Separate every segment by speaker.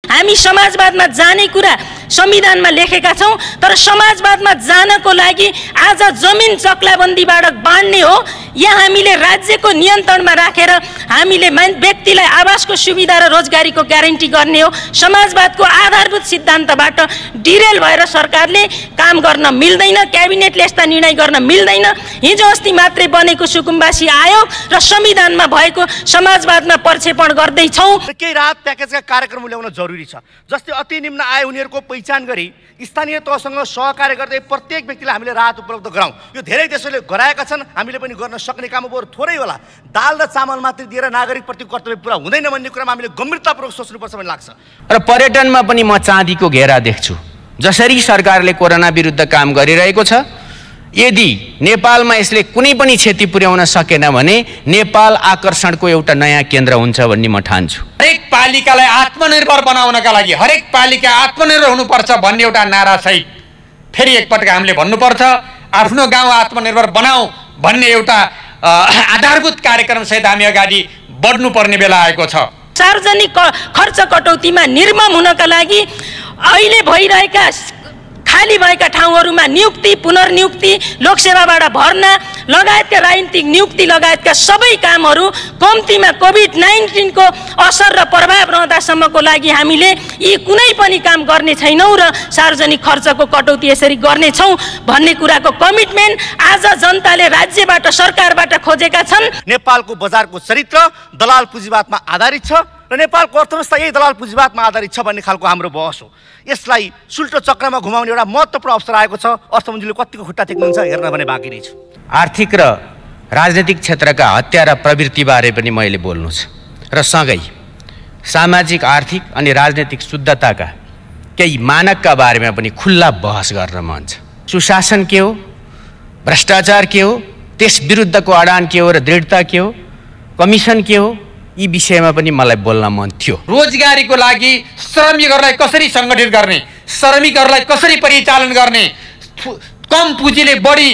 Speaker 1: हामी समाजवादमा जाने कुरा संविधानमा लेखेका छौँ, तर समाजवादमा जानको लागि आज जमिन चक्लाबन्दीबाट बाँड्ने हो या हामीले राज्यको नियन्त्रणमा राखेर हामीले व्यक्तिलाई आवासको सुविधा र रोजगारीको ग्यारेन्टी गर्ने हो। समाजवादको आधारभूत सिद्धान्तबाट डिरेल भएर सरकारले काम गर्न मिल्दैन, क्याबिनेटले यस्ता निर्णय गर्न मिल्दैन। हिजो अस्ति मात्रै बनेको सुकुम्बासी आयोग र संविधानमा भएको समाजवादमा प्रक्षेपण गर्दैछौँ।
Speaker 2: केही राहत प्याकेजका कार्यक्रम ल्याउन जरुरी छ, जस्तै अति निम्न आय उनीहरूको पहिचान गरी स्थानीय तहसँग सहकार्य गर्दै प्रत्येक व्यक्तिलाई हामीले राहत उपलब्ध गराउँ। यो धेरै देशहरूले गराएका छन्, हामीले पनि गर्न सक्ने काम बरु थोरै होला। दाल र चामल मात्रै दिएर नागरिकप्रति कर्तव्य पुरा हुँदैन भन्ने कुरामा हामीले गम्भीरतापूर्वक सोच्नुपर्छ भन्ने लाग्छ।
Speaker 3: र पर्यटनमा पनि म चाँदीको घेरा देख्छु। जसरी सरकारले कोरोना विरुद्ध काम गरिरहेको छ, यदि नेपालमा यसले कुनै पनि क्षति पुर्याउन सकेन भने नेपाल आकर्षणको एउटा नयाँ केन्द्र हुन्छ भन्ने म ठान्छु।
Speaker 4: हरेक पालिकालाई आत्मनिर्भर बनाउनका लागि हरेक पालिका आत्मनिर्भर हुनुपर्छ भन्ने एउटा नारा सहित फेरि एकपटक हामीले भन्नुपर्छ, आफ्नो गाउँ आत्मनिर्भर बनाऊ भन्ने एउटा आधारभूत कार्यक्रम सहित हामी अगाडि बढ्नुपर्ने बेला आएको छ।
Speaker 1: सार्वजनिक खर्च कटौतीमा निर्मम हुनका लागि अहिले भइरहेका खाली भएका ठाउँहरूमा नियुक्ति, पुनर्नियुक्ति, लोकसेवाबाट भर्ना लगायतका राजनीतिक नियुक्ति लगायतका सबै कामहरू कम्तीमा कोभिड-19 को असर र प्रभाव रहँदासम्मको लागि हामीले यी कुनै पनि काम गर्ने छैनौँ र सार्वजनिक खर्चको कटौती यसरी गर्नेछौँ भन्ने कुराको कमिटमेन्ट आज जनताले राज्यबाट सरकारबाट खोजेका छन्।
Speaker 2: नेपालको बजारको चरित्र दलाल पुँजीवादमा आधारित छ र नेपालको अर्थव्यवस्था यही दलाल पुँजीवादमा आधारित छ भन्ने खालको हाम्रो बहस हो। यसलाई सुल्टो चक्रमा घुमाउने एउटा महत्त्वपूर्ण अवसर आएको छ। अर्थमन्त्रीले कतिको खुट्टा टेक्नुहुन्छ हेर्न भने बाँकी रहेछ।
Speaker 3: आर्थिक र राजनीतिक क्षेत्रका हत्या र प्रवृत्तिबारे पनि मैले बोल्नु छ र सँगै सामाजिक, आर्थिक अनि राजनीतिक शुद्धताका केही मानकका बारेमा पनि खुल्ला बहस गर्न मन छ। सुशासन के हो, भ्रष्टाचार के हो, त्यस विरुद्धको अडान के हो र दृढता के हो, कमिसन के हो, यी विषयमा पनि मलाई बोल्न मन थियो।
Speaker 4: रोजगारीको लागि श्रमिकहरूलाई कसरी सङ्गठित गर्ने, श्रमिकहरूलाई कसरी परिचालन गर्ने, कम पुँजीले बढी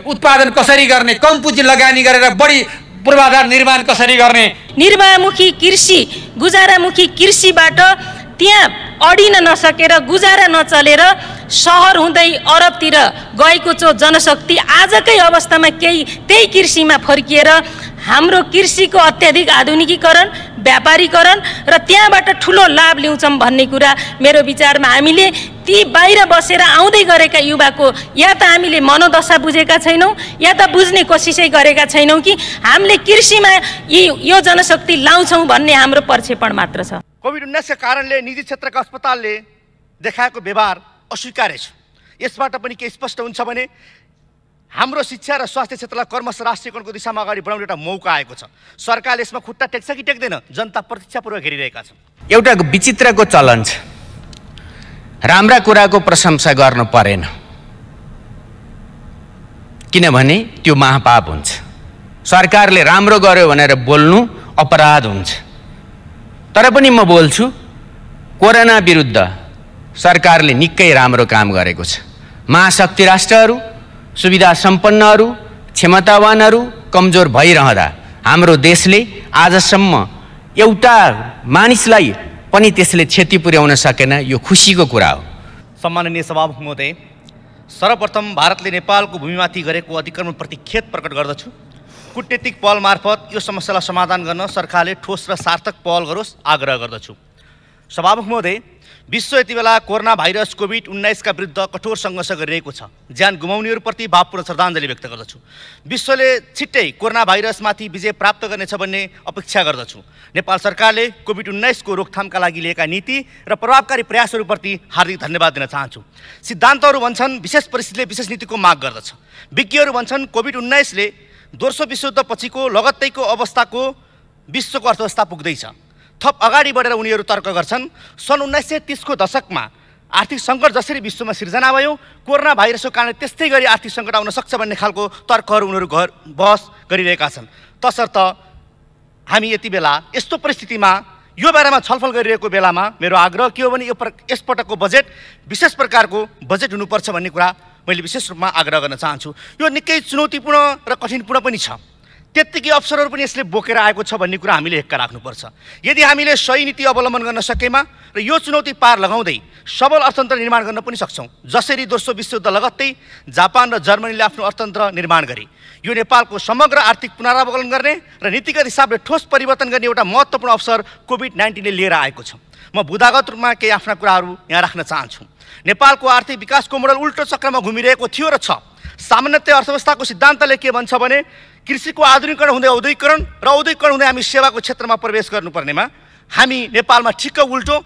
Speaker 4: उत्पादन कसरी गर्ने, कम पुँजी लगानी गरेर बढी पूर्वाधार निर्माण कसरी गर्ने।
Speaker 1: निर्वाहमुखी कृषि, गुजारामुखी कृषिबाट त्यहाँ अडिन नसकेर गुजारा नचलेर सहर हुँदै अरबतिर गएको जनशक्ति आजकै अवस्थामा त्यही कृषिमा फर्किएर हाम्रो कृषिको अत्याधिक आधुनिकीकरण, व्यापारीकरण र त्यहाँबाट ठुलो लाभ लिउँछौँ भन्ने कुरा मेरो विचारमा हामीले ती बाहिर बसेर आउँदै गरेका युवाको या त हामीले मनोदशा बुझेका छैनौँ या त बुझ्ने कोसिसै गरेका छैनौँ कि हामीले कृषिमा यो जनशक्ति लाउँछौँ भन्ने हाम्रो प्रक्षेपण मात्र छ।
Speaker 2: कोभिड-19 का कारणले निजी क्षेत्रका अस्पतालले देखाएको व्यवहार अस्वीकार्य छ। यसबाट पनि के स्पष्ट हुन्छ भने हाम्रो शिक्षा र स्वास्थ्य क्षेत्रलाई क्रमशः राष्ट्रियकरणको दिशामा अगाडि बढाउने एउटा मौका आएको छ। सरकारले यसमा खुट्टा टेक्छ कि टेक्दैन, जनता प्रतीक्षापूर्वक हेरिरहेका छन्।
Speaker 3: एउटा विचित्रको चलन छ, राम्रा कुराको प्रशंसा गर्न परेन किनभने त्यो महापाप हुन्छ। सरकारले राम्रो गर्यो भनेर बोल्नु अपराध हुन्छ। तर पनि म बोल्छु, कोरोना विरुद्ध सरकारले निकै राम्रो काम गरेको छ। महाशक्ति राष्ट्रहरू, सुविधा सम्पन्नहरू, क्षमतावानहरू कमजोर भइरहँदा हाम्रो देशले आजसम्म एउटा मानिसलाई पनि त्यसले क्षति पुर्याउन सकेन। यो खुसीको कुरा हो।
Speaker 2: सम्माननीय सभामुख महोदय, सर्वप्रथम भारतले नेपालको भूमिमाथि गरेको अतिक्रमणप्रति खेद प्रकट गर्दछु। कूटनीतिक पहल मार्फत यो समस्यालाई समाधान गर्न सरकारले ठोस र सार्थक पहल गरोस् आग्रह गर्दछु। सभामुख महोदय, विश्व यति बेला कोरोना भाइरस कोभिड-19 का विरुद्ध कठोर सङ्घर्ष गरिरहेको छ। ज्यान गुमाउनेहरूप्रति भावपूर्ण श्रद्धाञ्जली व्यक्त गर्दछु। विश्वले छिट्टै कोरोना भाइरसमाथि विजय प्राप्त गर्नेछ भन्ने अपेक्षा गर्दछु। नेपाल सरकारले कोभिड-19 को रोकथामका लागि लिएका नीति र प्रभावकारी प्रयासहरूप्रति हार्दिक धन्यवाद दिन चाहन्छु। सिद्धान्तहरू भन्छन् विशेष परिस्थितिले विशेष नीतिको माग गर्दछ। विज्ञहरू भन्छन् कोभिड-19 ले दोस्रो विश्वयुद्ध पछिको लगत्तैको अवस्थाको विश्वको अर्थव्यवस्था पुग्दैछ। थप अगाडि बढेर उनीहरू तर्क गर्छन् सन् 1930 को दशकमा आर्थिक सङ्कट जसरी विश्वमा सिर्जना भयो, कोरोना भाइरसको कारण त्यस्तै गरी आर्थिक सङ्कट आउन सक्छ भन्ने खालको तर्कहरू उनीहरू बहस गरिरहेका छन्। तसर्थ हामी यति बेला यस्तो परिस्थितिमा यो बारेमा छलफल गरिरहेको बेलामा मेरो आग्रह के हो भने यसपटकको बजेट विशेष प्रकारको बजेट हुनुपर्छ भन्ने कुरा मैले विशेष रूपमा आग्रह गर्न चाहन्छु। यो निकै चुनौतीपूर्ण र कठिनपूर्ण पनि छ। त्यत्तिकै अवसरहरू पनि यसले बोकेर आएको छ भन्ने कुरा हामीले हेक्का राख्नुपर्छ। यदि हामीले सही नीति अवलम्बन गर्न सकेमा र यो चुनौती पार लगाउँदै सबल अर्थतन्त्र निर्माण गर्न पनि सक्छौँ। जसरी दोस्रो विश्वयुद्ध लगत्तै जापान र जर्मनीले आफ्नो अर्थतन्त्र निर्माण गरे, यो नेपालको समग्र आर्थिक पुनरावलोकन गर्ने र नीतिगत हिसाबले ठोस परिवर्तन गर्ने एउटा महत्त्वपूर्ण अवसर कोभिड-19ले लिएर आएको छ। म बुदागत रूपमा केही आफ्ना कुराहरू यहाँ राख्न चाहन्छु। नेपालको आर्थिक विकासको मोडल उल्टो चक्रमा घुमिरहेको थियो र छ। सामान्यतया अर्थव्यवस्थाको सिद्धान्तले के भन्छ भने कृषिको आधुनिकीकरण हुँदै औद्योगिकरण र औद्योगिकरण हुँदै हामी सेवाको क्षेत्रमा प्रवेश गर्नुपर्नेमा हामी नेपालमा ठिक्क उल्टो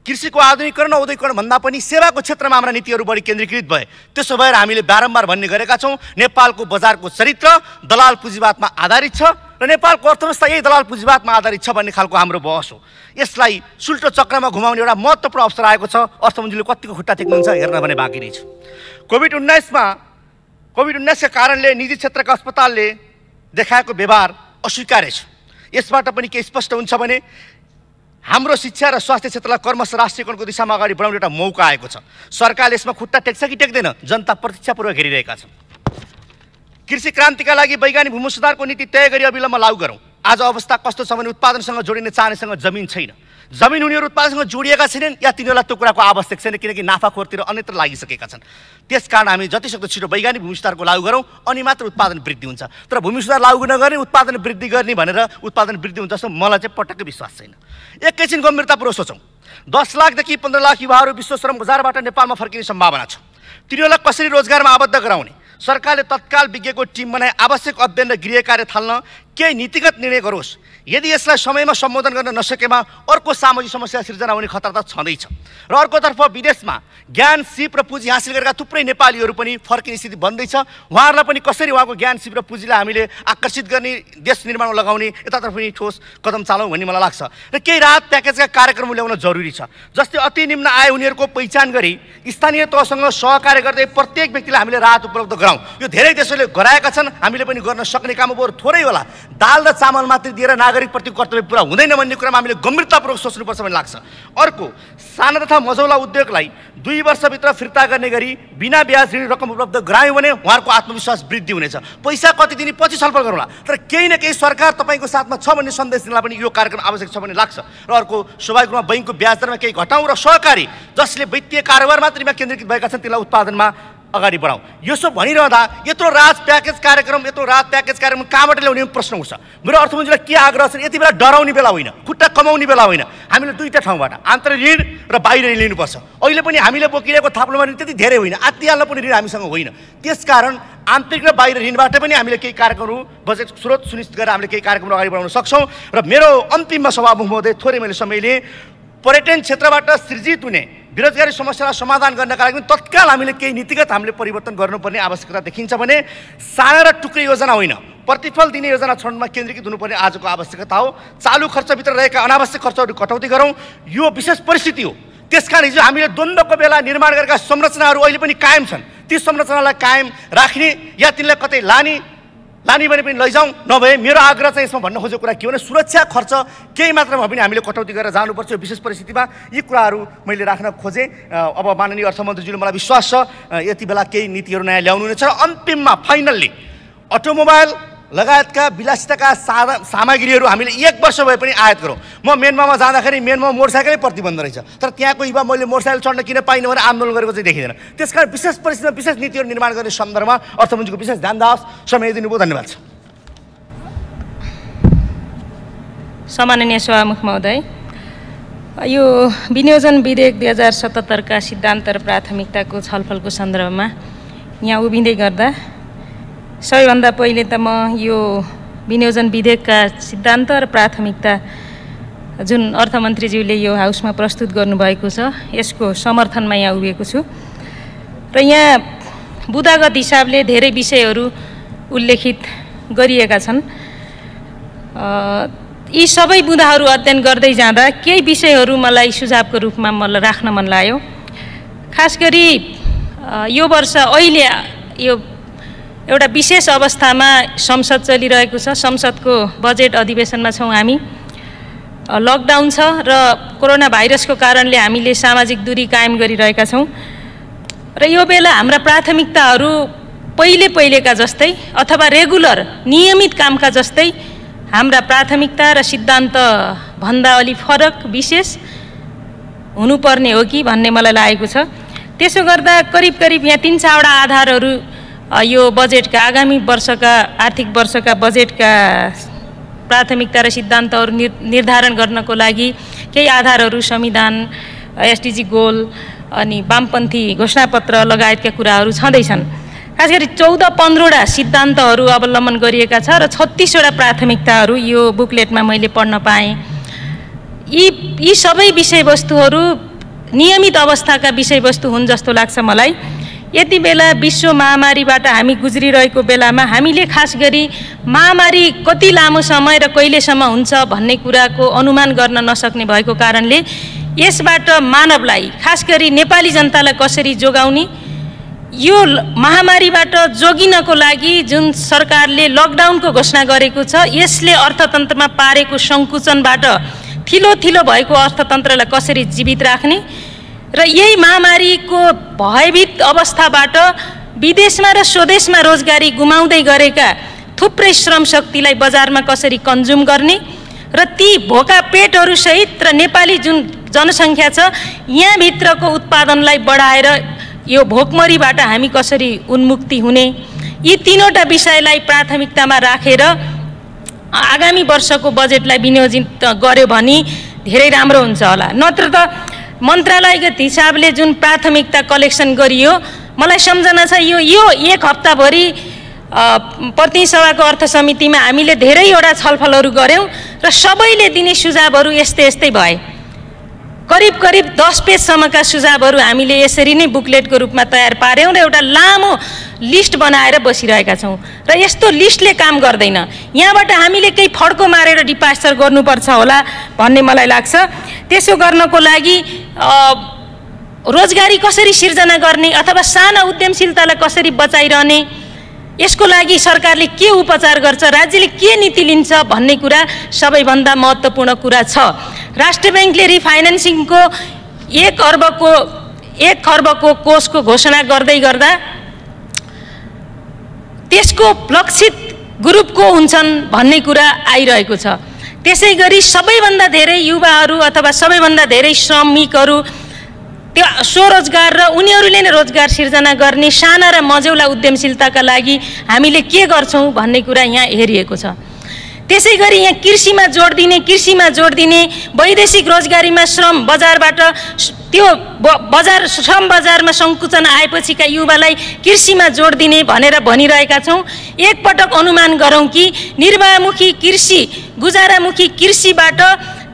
Speaker 2: कृषिको आधुनिकीकरण र औद्योगिकरण भन्दा पनि सेवाको क्षेत्रमा हाम्रा नीतिहरू बढी केन्द्रीकृत भए। त्यसो भएर हामीले बारम्बार भन्ने गरेका छौँ नेपालको बजारको चरित्र दलाल पुँजीवादमा आधारित छ र नेपालको अर्थव्यवस्था यही दलाल पुँजीवादमा आधारित छ भन्ने खालको हाम्रो बहस हो। यसलाई सुल्टो चक्रमा घुमाउने एउटा महत्त्वपूर्ण अवसर आएको छ। अर्थमन्त्रीले कतिको खुट्टा टेक्नुहुन्छ हेर्न भने बाँकी नै छ। कोभिड-19का कारणले निजी क्षेत्रका अस्पतालले देखाएको व्यवहार अस्वीकार्य छ। यसबाट पनि के स्पष्ट हुन्छ भने हाम्रो शिक्षा र स्वास्थ्य क्षेत्रलाई क्रमशः राष्ट्रियकरणको दिशामा अगाडि बढाउने एउटा मौका आएको छ। सरकारले यसमा खुट्टा टेक्छ कि टेक्दैन, जनता प्रतीक्षापूर्वक हेरिरहेका छन्। कृषि क्रान्तिका लागि वैज्ञानिक भूमि सुधारको नीति तय गरी अविलम्ब लागू गरौँ। आज अवस्था कस्तो छ भने उत्पादनसँग जोडिने चाहनेसँग जमिन छैन। जमिन उनीहरू उत्पादनसँग जोडिएका छैनन् या तिनीहरूलाई त्यो कुराको आवश्यक छैन किनकि नाफाखोरतिर अन्यत्र लागिसकेका छन्। त्यसकारण हामी जतिसक्दो छिटो वैज्ञानिक भूमि सुधारको लागू गरौँ अनि मात्र उत्पादन वृद्धि हुन्छ। तर भूमि सुधार लागू नगर्ने उत्पादन वृद्धि गर्ने भनेर उत्पादन वृद्धि हुन्छ जस्तो मलाई चाहिँ पटक्कै विश्वास छैन। एकैछिन गम्भीरतापूर्वक सोचौँ। 10 लाखदेखि 15 लाख युवाहरू विश्व श्रम बजारबाट नेपालमा फर्किने सम्भावना छ। तिनीहरूलाई कसरी रोजगारमा आबद्ध गराउने? सरकारले तत्काल विज्ञको टिम बनाए आवश्यक अध्ययन र गृह कार्य थाल्न केही नीतिगत निर्णय गरोस्। यदि यसलाई समयमा सम्बोधन गर्न नसकेमा अर्को सामाजिक समस्या सिर्जना हुने खतरा त छँदैछ। र अर्कोतर्फ विदेशमा ज्ञान सिप र पुँजी हासिल गरेका थुप्रै नेपालीहरू पनि फर्किने स्थिति बन्दैछ। उहाँहरूलाई पनि कसरी उहाँको ज्ञान सिप र पुँजीलाई हामीले आकर्षित गर्ने देश निर्माणमा लगाउने यतातर्फ पनि ठोस कदम चालौँ भन्ने मलाई लाग्छ। र केही राहत प्याकेजका कार्यक्रम ल्याउन जरुरी छ। जस्तै अति निम्न आय उनीहरूको पहिचान गरी स्थानीय तहसँग सहकार्य गर्दै प्रत्येक व्यक्तिलाई हामीले राहत उपलब्ध गराउँ। यो धेरै देशहरूले गराएका छन्, हामीले पनि गर्न सक्ने काम बरु थोरै होला। दाल र चामल मात्रै दिएर नागरिकप्रति कर्तव्य पुरा हुँदैन भन्ने कुरामा हामीले गम्भीरतापूर्वक सोच्नुपर्छ भन्ने लाग्छ। अर्को, साना तथा मझौला उद्योगलाई 2 वर्षभित्र फिर्ता गर्ने गरी बिना ब्याज ऋण रकम उपलब्ध गरायौँ भने उहाँहरूको आत्मविश्वास वृद्धि हुनेछ। पैसा कति दिने पछि छलफल गरौँला, तर केही न केही सरकार तपाईँको साथमा छ भन्ने सन्देश दिनलाई पनि यो कार्यक्रम आवश्यक छ भन्ने लाग्छ। र अर्को, स्वाभाविक रूपमा बैङ्कको ब्याज दरमा केही घटाउँ र सहकारी जसले वित्तीय कारोबार मात्रमा केन्द्रीकृत भएका छन् तिनलाई उत्पादनमा अगाडि बढाउँ। यसो भनिरहँदा यत्रो राहत प्याकेज कार्यक्रम कहाँबाट ल्याउने प्रश्न उठ्छ। मेरो अर्थमन्त्रीलाई के आग्रह छ? यति बेला डराउने बेला होइन, खुट्टा कमाउने बेला होइन। हामीले दुईटा ठाउँबाट आन्तरिक ऋण र बाहिर ऋण लिनुपर्छ। अहिले पनि हामीले बोकिरहेको थाप्लोमा ऋण त्यति धेरै होइन, आत्तिहाल्न पनि ऋण हामीसँग होइन। त्यसकारण आन्तरिक र बाहिर ऋणबाट पनि हामीले केही कार्यक्रमहरू बजेट स्रोत सुनिश्चित गरेर हामीले केही कार्यक्रमहरू अगाडि बढाउन सक्छौँ। र मेरो अन्तिममा सभामुख महोदय थोरै मैले समय लिएँ। पर्यटन क्षेत्रबाट सृजित हुने बेरोजगारी समस्यालाई समाधान गर्नका लागि तत्काल हामीले केही नीतिगत हामीले परिवर्तन गर्नुपर्ने आवश्यकता देखिन्छ भने साना र टुक्रे योजना होइन, प्रतिफल दिने योजना छनौटमा केन्द्रीकृत हुनुपर्ने आजको आवश्यकता हो। चालु खर्चभित्र रहेका अनावश्यक खर्चहरू कटौती गरौँ। यो विशेष परिस्थिति हो। त्यसकारण हिजो हामीले द्वन्द्वको बेला निर्माण गरेका संरचनाहरू अहिले पनि कायम छन्। ती संरचनालाई कायम राख्ने या तिनलाई कतै लाने भने पनि लैजाउँ। नभए मेरो आग्रह चाहिँ यसमा भन्न खोजेको कुरा के हो भने सुरक्षा खर्च केही मात्रामा पनि हामीले कटौती गरेर जानुपर्छ। यो विशेष परिस्थितिमा यी कुराहरू मैले राख्न खोजेँ। अब माननीय अर्थमन्त्रीज्यूले मलाई विश्वास छ यति बेला केही नीतिहरू नयाँ ल्याउनु हुनेछ। र अन्तिममा फाइनल्ली अटोमोबाइल लगायतका विलासिताका सामग्रीहरू हामीले 1 वर्ष भए पनि आयात गरौँ। म म्यानमारमा जाँदाखेरि म्यानमारमा मोटरसाइकलै प्रतिबन्ध रहेछ, तर त्यहाँको युवा मैले मोटरसाइकल चढ्न किन पाइनँ भनेर आन्दोलन गरेको चाहिँ देखिँदैन। त्यसकारण विशेष परिस्थितिमा विशेष नीतिहरू निर्माण गर्ने सन्दर्भमा अर्थमन्त्रीको विशेष ध्यान दिनुहोस्। समय दिनुभयो, धन्यवाद छ।
Speaker 1: सम्माननीय सभामुख महोदय, यो विनियोजन विधेयक 2077 का सिद्धान्त र प्राथमिकताको छलफलको सन्दर्भमा यहाँ उभिँदै गर्दा सबैभन्दा पहिले त म यो विनियोजन विधेयकका सिद्धान्त र प्राथमिकता जुन अर्थमन्त्रीज्यूले यो हाउसमा प्रस्तुत गर्नुभएको छ यसको समर्थनमा यहाँ उभिएको छु। र यहाँ बुदागत हिसाबले धेरै विषयहरू उल्लेखित गरिएका छन्। यी सबै बुदाहरू अध्ययन गर्दै जाँदा केही विषयहरू मलाई सुझावको रूपमा मलाई राख्न मन लाग्यो। खास गरी यो वर्ष अहिले यो एउटा विशेष अवस्थामा संसद चलिरहेको छ। संसदको बजेट अधिवेशनमा छौँ हामी। लकडाउन छ र कोरोना भाइरसको कारणले हामीले सामाजिक दूरी कायम गरिरहेका छौँ। र यो बेला हाम्रा प्राथमिकताहरू पहिलेका जस्तै अथवा रेगुलर नियमित कामका जस्तै हाम्रा प्राथमिकता र सिद्धान्त भन्दा अलि फरक विशेष हुनुपर्ने हो कि भन्ने मलाई लागेको छ। त्यसो गर्दा करिब यहाँ 3-4वटा आधारहरू यो बजेटका आगामी वर्षका आर्थिक वर्षका बजेटका प्राथमिकता र सिद्धान्तहरू निर्धारण गर्नको लागि केही आधारहरू संविधान, एसडिजी गोल अनि वामपन्थी घोषणापत्र लगायतका कुराहरू छँदैछन्। खास गरी 14-15वटा सिद्धान्तहरू अवलम्बन गरिएका छ र 36वटा प्राथमिकताहरू यो बुकलेटमा मैले पढ्न पाएँ। यी सबै विषयवस्तुहरू नियमित अवस्थाका विषयवस्तु हुन् जस्तो लाग्छ मलाई। यति बेला विश्व महामारीबाट हामी गुज्रिरहेको बेलामा हामीले खास गरी महामारी कति लामो समय र कहिलेसम्म हुन्छ भन्ने कुराको अनुमान गर्न नसक्ने भएको कारणले यसबाट मानवलाई खास गरी नेपाली जनतालाई कसरी जोगाउने, यो महामारीबाट जोगिनको लागि जुन सरकारले लकडाउनको घोषणा गरेको छ यसले अर्थतन्त्रमा पारेको सङ्कुचनबाट थिलो भएको अर्थतन्त्रलाई कसरी जीवित राख्ने र यही महामारीको भयभीत अवस्थाबाट विदेशमा र स्वदेशमा रोजगारी गुमाउँदै गरेका थुप्रै श्रम शक्तिलाई बजारमा कसरी कन्ज्युम गर्ने र ती भोका पेटहरूसहित र नेपाली जुन जनसङ्ख्या छ यहाँभित्रको उत्पादनलाई बढाएर यो भोकमरीबाट हामी कसरी उन्मुक्ति हुने, यी 3वटा विषयलाई प्राथमिकतामा राखेर आगामी वर्षको बजेटलाई विनियोजित गर्यो भने धेरै राम्रो हुन्छ होला। नत्र त मन्त्रालयगत हिसाबले जुन प्राथमिकता कलेक्सन गरियो मलाई सम्झना छ यो एक हप्ताभरि प्रतिनिधि सभाको अर्थ समितिमा हामीले धेरैवटा छलफलहरू गऱ्यौँ र सबैले दिने सुझावहरू यस्तै भए। करिब 10 पेजसम्मका सुझावहरू हामीले यसरी नै बुकलेटको रूपमा तयार पार्यौँ र एउटा लामो लिस्ट बनाएर बसिरहेका छौँ र यस्तो लिस्टले काम गर्दैन। यहाँबाट हामीले केही फड्को मारेर डिपास्चर गर्नुपर्छ होला भन्ने मलाई लाग्छ। त्यसो गर्नको लागि रोजगारी कसरी सिर्जना गर्ने अथवा साना उद्यमशीलतालाई कसरी बचाइरहने, यसको लागि सरकारले के उपचार गर्छ, राज्यले के नीति लिन्छ भन्ने कुरा सबैभन्दा महत्त्वपूर्ण कुरा छ। राष्ट्र ब्याङ्कले रिफाइनेन्सिङको 1 खर्बको कोषको घोषणा गर्दै गर्दा त्यसको लक्षित ग्रुप को हुन्छन् भन्ने कुरा आइरहेको छ। त्यसै गरी सबैभन्दा धेरै युवाहरू अथवा सबैभन्दा धेरै श्रमिकहरू त्यो स्वरोजगार र उनीहरूले नै रोजगार सिर्जना गर्ने साना र मझौला उद्यमशीलताका लागि हामीले के गर्छौँ भन्ने कुरा यहाँ हेरिएको छ। त्यसै गरी यहाँ कृषिमा जोड दिने वैदेशिक रोजगारीमा श्रम बजारबाट त्यो श्रम बजारमा सङ्कुचन आएपछिका युवालाई कृषिमा जोड दिने भनेर भनिरहेका छौँ। एकपटक अनुमान गरौँ कि निर्वाहमुखी कृषि, गुजारामुखी कृषिबाट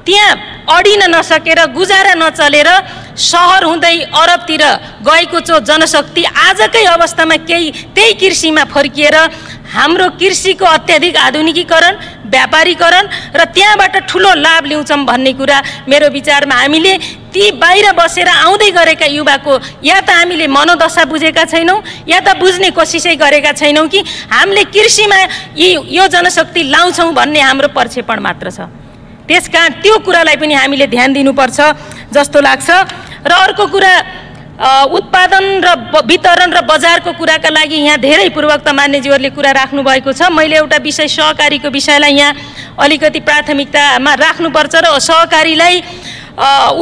Speaker 1: त्यहाँ अडिन नसकेर गुजारा नचलेर सहर हुँदै अरबतिर गएको जनशक्ति आजकै अवस्थामा त्यही कृषिमा फर्किएर हाम्रो कृषिको अत्याधिक आधुनिकीकरण, व्यापारीकरण र त्यहाँबाट ठुलो लाभ लिउँछौँ भन्ने कुरा मेरो विचारमा हामीले ती बाहिर बसेर आउँदै गरेका युवाको या त हामीले मनोदशा बुझेका छैनौँ या त बुझ्ने कोसिसै गरेका छैनौँ कि हामीले कृषिमा यो जनशक्ति लाउँछौँ भन्ने हाम्रो प्रक्षेपण मात्र छ। त्यसकारण त्यो कुरालाई पनि हामीले ध्यान दिनुपर्छ जस्तो लाग्छ। र अर्को कुरा उत्पादन र वितरण र बजारको कुराका लागि यहाँ धेरै पूर्वक्त मान्यज्यूहरूले कुरा राख्नु भएको छ। मैले एउटा विषय सहकारीको विषयलाई यहाँ अलिकति प्राथमिकतामा राख्नुपर्छ र सहकारीलाई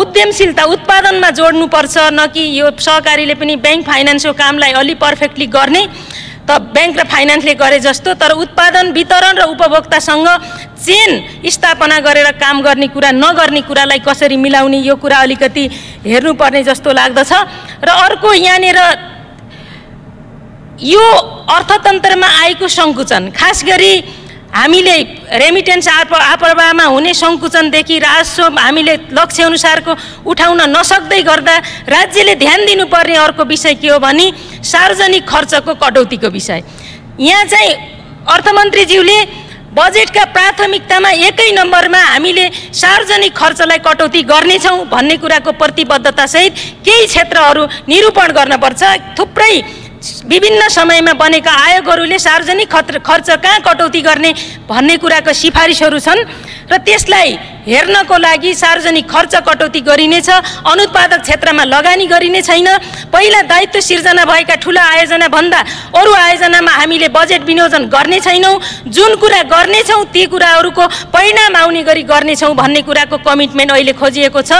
Speaker 1: उद्यमशीलता उत्पादनमा जोड्नुपर्छ, न कि यो सहकारीले पनि ब्याङ्क फाइनेन्सको कामलाई अलि पर्फेक्टली गर्ने त ब्याङ्क र फाइनेन्सले गरे जस्तो, तर उत्पादन वितरण र उपभोक्तासँग चेन स्थापना गरेर काम गर्ने कुरा नगर्ने कुरालाई कसरी मिलाउने यो कुरा अलिकति हेर्नुपर्ने जस्तो लाग्दछ। र अर्को यहाँनिर यो अर्थतन्त्रमा आएको सङ्कुचन, खास गरी हामीले रेमिटेन्स आप्रवाहमा हुने सङ्कुचनदेखि राजस्व हामीले लक्ष्य अनुसारको उठाउन नसक्दै गर्दा राज्यले ध्यान दिनुपर्ने अर्को विषय के हो भने सार्वजनिक खर्चको कटौतीको विषय। यहाँ चाहिँ अर्थमन्त्रीज्यूले बजेटका प्राथमिकतामा 1 नम्बरमा हामीले सार्वजनिक खर्चलाई कटौती गर्नेछौँ भन्ने कुराको प्रतिबद्धतासहित केही क्षेत्रहरू निरूपण गर्नुपर्छ। थुप्रै विभिन्न समयमा बनेका आयोगहरूले सार्वजनिक खर्च कहाँ कटौती गर्ने भन्ने कुराको सिफारिसहरू छन् र त्यसलाई हेर्नको लागि सार्वजनिक खर्च कटौती गरिनेछ, अनुत्पादक क्षेत्रमा लगानी गरिने छैन। पहिला दायित्व सिर्जना भएका ठुला आयोजना भन्दा अरू आयोजनामा हामीले बजेट विनियोजन गर्ने छैनौँ। जुन कुरा गर्नेछौँ ती कुराहरूको परिणाम आउने गरी गर्नेछौँ भन्ने कुराको कमिटमेन्ट अहिले खोजिएको छ।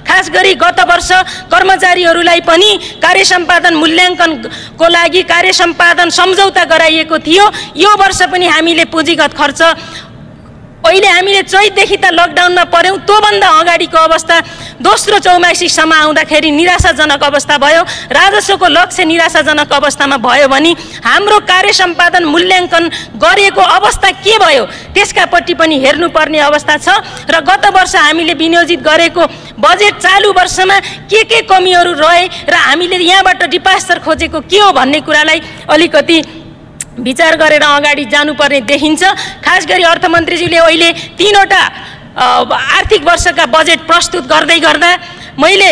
Speaker 1: खास गरी गत वर्ष कर्मचारीहरूलाई पनि कार्य सम्पादन मूल्याङ्कनको लागि कार्य सम्पादन सम्झौता गराइएको थियो। यो वर्ष पनि हामीले पुँजीगत खर्च अहिले हामीले चैतदेखि त लकडाउनमा पर्यौँ, त्योभन्दा अगाडिको अवस्था दोस्रो चौमासीसम्म आउँदाखेरि निराशाजनक अवस्था भयो। राजस्वको लक्ष्य निराशाजनक अवस्थामा भयो भने हाम्रो कार्य सम्पादन मूल्याङ्कन गरिएको अवस्था के भयो त्यसकापट्टि पनि हेर्नुपर्ने अवस्था छ। र गत वर्ष हामीले विनियोजित गरेको बजेट चालु वर्षमा के कमीहरू रहे र हामीले यहाँबाट डिपास्टर खोजेको के हो भन्ने कुरालाई अलिकति विचार गरेर अगाडि जानुपर्ने देखिन्छ। खास गरी अर्थमन्त्रीज्यूले अहिले 3वटा आर्थिक वर्षका बजेट प्रस्तुत गर्दै गर्दा मैले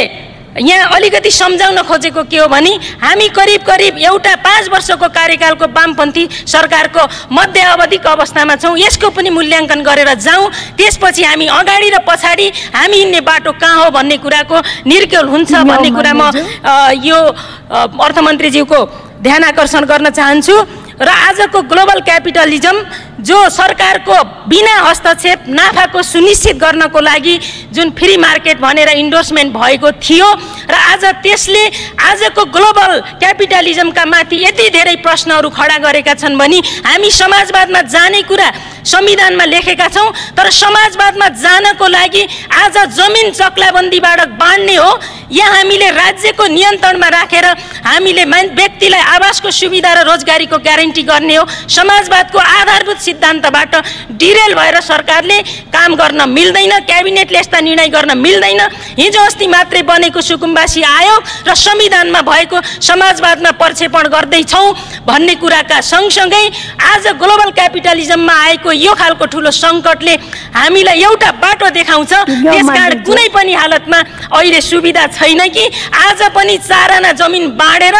Speaker 1: यहाँ अलिकति सम्झाउन खोजेको के हो भने हामी करिब एउटा 5 वर्षको कार्यकालको वामपन्थी सरकारको मध्य अवधिक अवस्थामा छौँ। यसको पनि मूल्याङ्कन गरेर जाउँ, त्यसपछि हामी अगाडि र पछाडि हामी हिँड्ने बाटो कहाँ हो भन्ने कुराको निर्केल हुन्छ भन्ने कुरा म यो अर्थमन्त्रीज्यूको ध्यान आकर्षण गर्न चाहन्छु। र आजको ग्लोबल क्यापिटलिजम जो सरकारको बिना हस्तक्षेप नाफाको सुनिश्चित गर्नको लागि जुन फ्री मार्केट भनेर इन्डोर्समेन्ट भएको थियो र आज त्यसले आजको ग्लोबल क्यापिटलिजमका माथि यति धेरै प्रश्नहरू खडा गरेका छन् भने हामी समाजवादमा जाने कुरा संविधानमा लेखेका छौँ, तर समाजवादमा जानको लागि आज जमिन चक्लाबन्दीबाट बाँड्ने हो या हामीले राज्यको नियन्त्रणमा राखेर हामीले व्यक्तिलाई आवासको सुविधा र रोजगारीको ग्यारेन्टी गर्ने हो। समाजवादको आधारभूत सिद्धान्तबाट डिरेल भएर सरकारले काम गर्न मिल्दैन, क्याबिनेटले यस्ता निर्णय गर्न मिल्दैन। हिजो अस्ति मात्रै बनेको सुकुम्बासी आयोग र संविधानमा भएको समाजवादमा प्रक्षेपण गर्दैछौँ भन्ने कुराका सँगसँगै आज ग्लोबल क्यापिटलिजममा आएको यो खालको ठुलो सङ्कटले हामीलाई एउटा बाटो देखाउँछ। त्यसकारण कुनै पनि हालतमा अहिले सुविधा छैन कि आज पनि 4 आना जमिन बाँडेर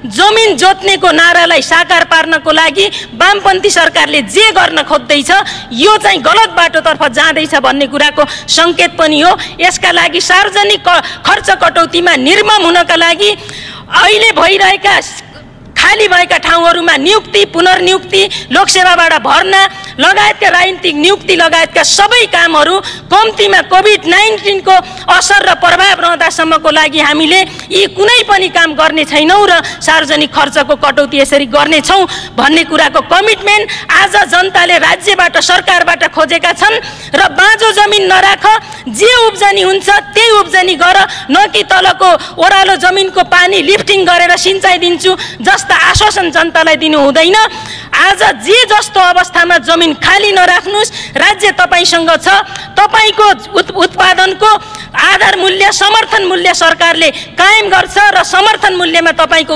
Speaker 1: जमिन जोत्नेको नारालाई साकार पार्नको लागि वामपन्थी सरकारले जे गर्न खोज्दैछ यो चाहिँ गलत बाटोतर्फ जाँदैछ भन्ने कुराको सङ्केत पनि हो। यसका लागि सार्वजनिक खर्च कटौतीमा निर्मम हुनका लागि अहिले भइरहेका खाली भएका ठाउँहरूमा नियुक्ति, पुनर्नियुक्ति, लोकसेवाबाट भर्ना लगायतका राजनीतिक नियुक्ति लगायतका सबै कामहरू कम्तीमा कोभिड-19 को असर र प्रभाव रहँदासम्मको लागि हामीले यी कुनै पनि काम गर्ने छैनौँ र सार्वजनिक खर्चको कटौती यसरी गर्नेछौँ भन्ने कुराको कमिटमेन्ट आज जनताले राज्यबाट सरकारबाट खोजेका छन्। र बाँझो जमिन नराख, जे उब्जनी हुन्छ त्यही उब्जनी गर, न कि तलको ओह्रालो जमिनको पानी लिफ्टिङ गरेर सिँचाइ दिन्छु जस्ता आश्वासन जनतालाई दिनु हुँदैन। आज जे जस्तो अवस्थामा जमिन खाली नराख्नुस्, राज्य तपाईँसँग छ, तपाईँको उत्पादनको आधार मूल्य समर्थन मूल्य सरकारले कायम गर्छ र समर्थन मूल्यमा तपाईँको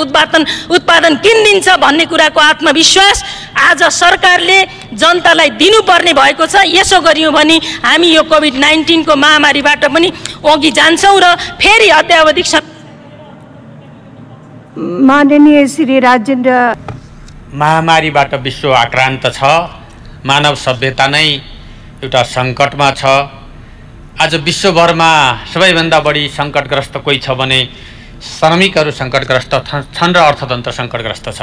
Speaker 1: उत्पादन किनिदिन्छ भन्ने कुराको आत्मविश्वास आज सरकारले जनतालाई दिनुपर्ने भएको छ। यसो गरियौँ भने हामी यो कोभिड-19 को महामारीबाट पनि अघि जान्छौँ र फेरि अत्यावधिक
Speaker 5: माननीय श्री राजेन्द्र।
Speaker 4: महामारीबाट विश्व आक्रान्त छ, मानव सभ्यता नै एउटा सङ्कटमा छ। आज विश्वभरमा सबैभन्दा बढी सङ्कटग्रस्त कोही छ भने श्रमिकहरू सङ्कटग्रस्त छन् र अर्थतन्त्र सङ्कटग्रस्त छ।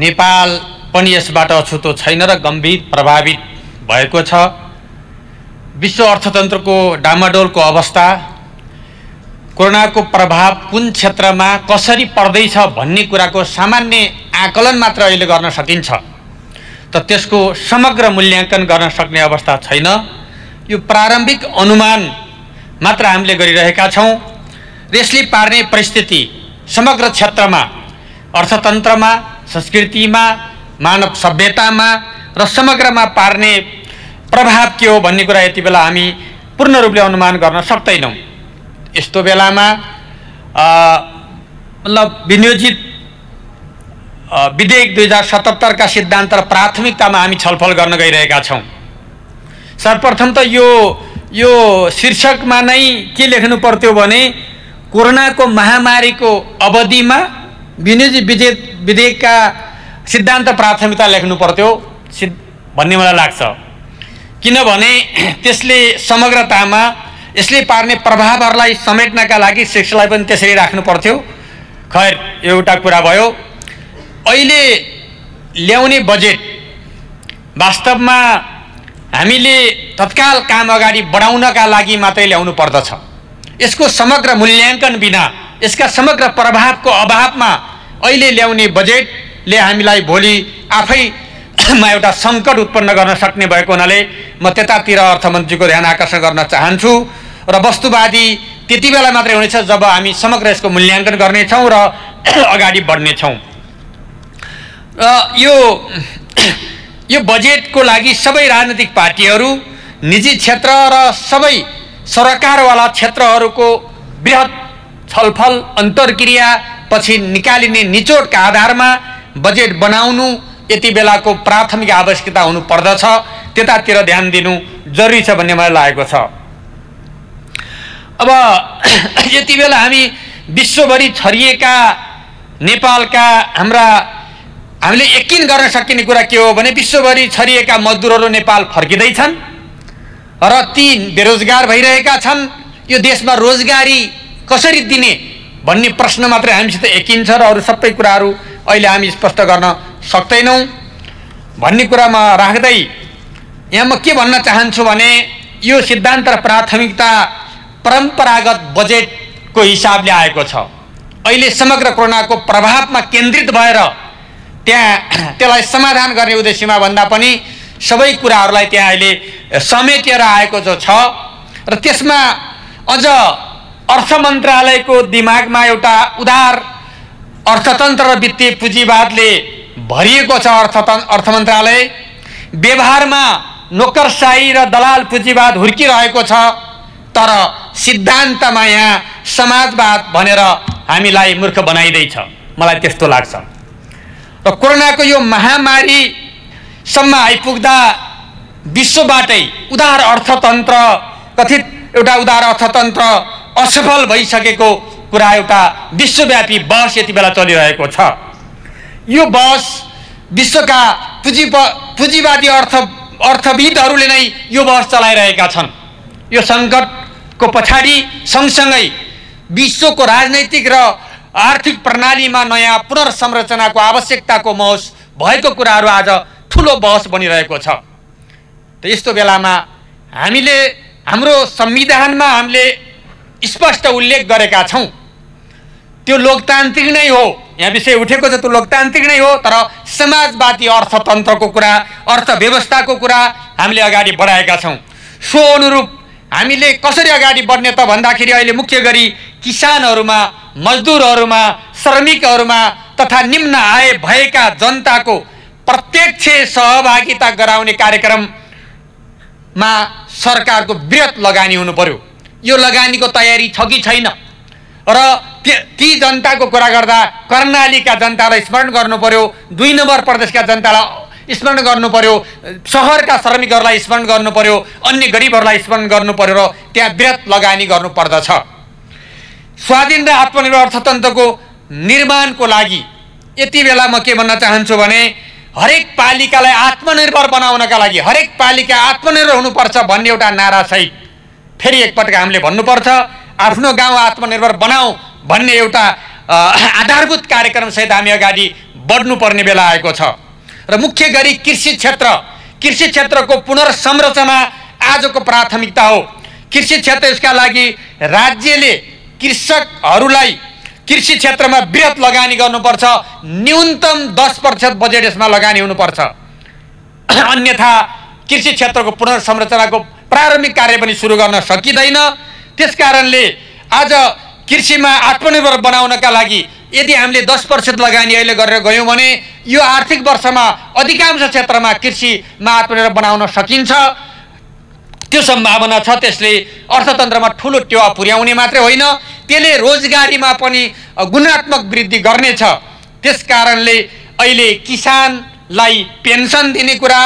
Speaker 4: नेपाल पनि यसबाट अछुतो छैन र गम्भीर प्रभावित भएको छ। विश्व अर्थतन्त्रको डामाडोलको अवस्था, कोरोनाको प्रभाव कुन क्षेत्रमा कसरी पर्दैछ भन्ने कुराको सामान्य आकलन मात्र अहिले गर्न सकिन्छ, त त्यसको समग्र मूल्याङ्कन गर्न सक्ने अवस्था छैन। यो प्रारम्भिक अनुमान मात्र हामीले गरिरहेका छौँ। यसले पार्ने परिस्थिति समग्र क्षेत्रमा, अर्थतन्त्रमा, संस्कृतिमा, मानव सभ्यतामा र समग्रमा पार्ने प्रभाव के हो भन्ने कुरा यति बेला हामी पूर्ण रूपले अनुमान गर्न सक्दैनौँ। यस्तो बेलामा मतलब विनियोजित विधेयक 2077 का सिद्धान्त र प्राथमिकतामा हामी छलफल गर्न गइरहेका छौँ। सर्वप्रथम त यो शीर्षकमा नै के लेख्नु पर्थ्यो भने कोरोनाको महामारीको अवधिमा विनियोजित विधेयकका सिद्धान्त प्राथमिकता लेख्नु पर्थ्यो भन्ने मलाई लाग्छ। किनभने त्यसले समग्रतामा यसले पार्ने प्रभावहरूलाई समेट्नका लागि शिक्षालाई पनि त्यसरी राख्नु पर्थ्यो। खैर, एउटा कुरा भयो। अहिले ल्याउने बजेट वास्तवमा हामीले तत्काल काम अगाडि बढाउनका लागि मात्रै ल्याउनु पर्दछ। यसको समग्र मूल्याङ्कन बिना, यसका समग्र प्रभावको अभावमा अहिले ल्याउने बजेटले हामीलाई भोलि आफैमा एउटा सङ्कट उत्पन्न गर्न सक्ने भएको हुनाले म त्यतातिर अर्थमन्त्रीको ध्यान आकर्षण गर्न चाहन्छु। र वस्तुवादी त्यति बेला मात्रै हुनेछ जब हामी समग्र यसको मूल्याङ्कन गर्नेछौँ र अगाडि बढ्नेछौँ। यो बजेटको लागि सबै राजनीतिक पार्टीहरू, निजी क्षेत्र र सबै सरकारवाला क्षेत्रहरूको बृहत छलफल अन्तर्क्रिया पछि निकालिने निचोडका आधारमा बजेट बनाउनु यति बेलाको प्राथमिक आवश्यकता हुनु पर्दछ। त्यतातिर ध्यान दिनु जरुरी छ भन्ने मलाई लागेको छ। अब यति बेला हामी विश्वभरि छरिएका नेपालका हामीले यकिन गर्न सकिने कुरा के हो भने विश्वभरि छरिएका मजदुरहरू नेपाल फर्किँदैछन् र ती बेरोजगार भइरहेका छन्। यो देशमा रोजगारी कसरी दिने भन्ने प्रश्न मात्रै हामीसित यकिन छ र अरू सबै कुराहरू अहिले हामी स्पष्ट गर्न सक्दैनौँ भन्ने कुरामा राख्दै यहाँ म के भन्न चाहन्छु भने यो सिद्धान्त र प्राथमिकता परम्परागत बजेटको हिसाबले आएको छ। अहिले समग्र कोरोनाको प्रभावमा केन्द्रित भएर त्यसलाई समाधान गर्ने उद्देश्यमा भन्दा पनि सबै कुराहरूलाई त्यहाँ अहिले समेटेर आएको जो छ र त्यसमा अझ अर्थ मन्त्रालयको दिमागमा एउटा उदार अर्थतन्त्र र वित्तीय पुँजीवादले भरिएको छ। अर्थ मन्त्रालय व्यवहारमा नोकरशाही र दलाल पुँजीवाद हुर्किरहेको छ, तर सिद्धान्तमा यहाँ समाजवाद भनेर हामीलाई मूर्ख बनाइँदैछ। मलाई त्यस्तो लाग्छ। र कोरोनाको यो महामारीसम्म आइपुग्दा विश्वबाटै उदार अर्थतन्त्र, कथित एउटा उदार अर्थतन्त्र असफल भइसकेको कुरा एउटा विश्वव्यापी बहस यति बेला चलिरहेको छ। यो बहस विश्वका पुँजीवादी अर्थविदहरूले नै यो बहस चलाइरहेका छन्। यो सङ्कटको पछाडि सँगसँगै विश्वको राजनैतिक र आर्थिक प्रणालीमा नयाँ पुनर्संरचनाको आवश्यकताको महस भएको कुराहरू आज ठुलो बहस बनिरहेको छ। त यस्तो बेलामा हामीले हाम्रो संविधानमा हामीले स्पष्ट उल्लेख गरेका छौँ, त्यो लोकतान्त्रिक नै हो। यहाँ विषय उठेको छ, त्यो लोकतान्त्रिक नै हो, तर समाजवादी अर्थतन्त्रको कुरा, अर्थव्यवस्थाको कुरा हामीले अगाडि बढाएका छौँ। सो अनुरूप हामीले कसरी अगाडि बढ्ने त भन्दाखेरि अहिले मुख्य गरी किसानहरूमा, मजदुरहरूमा, श्रमिकहरूमा तथा निम्न आय भएका जनताको प्रत्यक्ष सहभागिता गराउने कार्यक्रममा सरकारको बृहत लगानी हुनु पर्यो। यो लगानीको तयारी छ कि छैन र ती जनताको कुरा गर्दा कर्णालीका जनतालाई स्मरण गर्नु पर्यो, 2 नम्बर प्रदेशका जनतालाई स्मरण गर्नु पर्यो, सहरका श्रमिकहरूलाई स्मरण गर्नु पर्यो, अन्य गरिबहरूलाई स्मरण गर्नु पर्यो र त्यहाँ बृहत लगानी गर्नु पर्दछ। स्वाधीन र आत्मनिर्भर अर्थतन्त्रको निर्माणको लागि यति बेला म के भन्न चाहन्छु भने हरेक पालिकालाई आत्मनिर्भर बनाउनका लागि हरेक पालिका आत्मनिर्भर हुनुपर्छ भन्ने एउटा नारासहित फेरि एकपटक हामीले भन्नुपर्छ। आफ्नो गाउँ आत्मनिर्भर बनाऊ भन्ने एउटा आधारभूत कार्यक्रमसहित हामी अगाडि बढ्नुपर्ने बेला आएको छ। र मुख्य गरी कृषि क्षेत्रको पुनर्संरचना आजको प्राथमिकता हो। कृषि क्षेत्र, यसका लागि राज्यले कृषकहरूलाई कृषि क्षेत्रमा बृहत लगानी गर्नुपर्छ। न्यूनतम 10% बजेट यसमा लगानी हुनुपर्छ, अन्यथा कृषि क्षेत्रको पुनर्संरचनाको प्रारम्भिक कार्य पनि सुरु गर्न सकिँदैन। त्यसकारणले आज कृषिमा आत्मनिर्भर बनाउनका लागि यदि हामीले 10% लगानी अहिले गरेर गयौँ भने यो आर्थिक वर्षमा अधिकांश क्षेत्रमा कृषिमा आत्मनिर्भर बनाउन सकिन्छ, त्यो सम्भावना छ। त्यसले अर्थतन्त्रमा ठुलो टेवा पुर्याउने मात्रै होइन, त्यसले रोजगारीमा पनि गुणात्मक वृद्धि गर्नेछ। त्यसकारणले अहिले किसानलाई पेन्सन दिने कुरा,